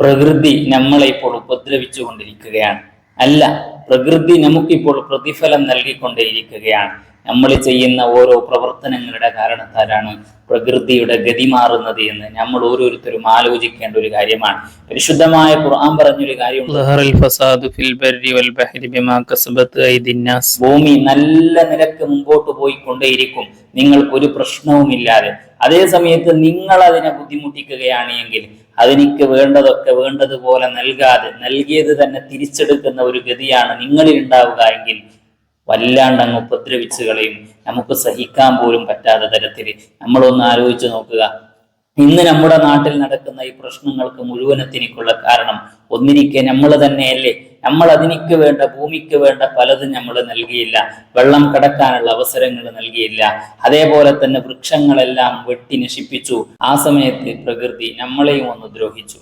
പ്രകൃതി നമ്മളെ ഇപ്പോൾ ഉപദ്രവിച്ചു കൊണ്ടിരിക്കുകയാണ്. അല്ല, പ്രകൃതി നമുക്കിപ്പോൾ പ്രതിഫലം നൽകിക്കൊണ്ടേയിരിക്കുകയാണ്. നമ്മൾ ചെയ്യുന്ന ഓരോ പ്രവർത്തനങ്ങളുടെ കാരണത്താലാണ് പ്രകൃതിയുടെ ഗതി മാറുന്നത് എന്ന് നമ്മൾ ഓരോരുത്തരും ആലോചിക്കേണ്ട ഒരു കാര്യമാണ്. പരിശുദ്ധമായ ഖുർആൻ പറഞ്ഞൊരു കാര്യം, ഭൂമി നല്ല നിലക്ക് മുമ്പോട്ട് പോയിക്കൊണ്ടേയിരിക്കും നിങ്ങൾക്കൊരു പ്രശ്നവുമില്ലാതെ. അതേ സമയത്ത് നിങ്ങൾ അതിനെ ബുദ്ധിമുട്ടിക്കുകയാണ് എങ്കിൽ അതിനിക്ക് വേണ്ടതൊക്കെ വേണ്ടതുപോലെ നൽകിയത് തന്നെ തിരിച്ചെടുക്കുന്ന ഒരു ഗതിയാണ് നിങ്ങളിൽ ഉണ്ടാവുക എങ്കിൽ വല്ലാണ്ടങ്ങ് ഉപദ്രവിച്ചു കളയും. നമുക്ക് സഹിക്കാൻ പോലും പറ്റാത്ത തരത്തിൽ. നമ്മളൊന്ന് ആലോചിച്ച് നോക്കുക, ഇന്ന് നമ്മുടെ നാട്ടിൽ നടക്കുന്ന ഈ പ്രശ്നങ്ങൾക്ക് മുഴുവനത്തിനുള്ള കാരണം ഒന്നിരിക്കെ നമ്മൾ തന്നെയല്ലേ? നമ്മൾ അതിനിക്ക് വേണ്ട, ഭൂമിക്ക് വേണ്ട പലതും നമ്മൾ നൽകിയില്ല. വെള്ളം കടക്കാനുള്ള അവസരങ്ങൾ നൽകിയില്ല. അതേപോലെ തന്നെ വൃക്ഷങ്ങളെല്ലാം വെട്ടി നശിപ്പിച്ചു. ആ സമയത്ത് പ്രകൃതി നമ്മളെയും ഒന്ന് ദ്രോഹിച്ചു.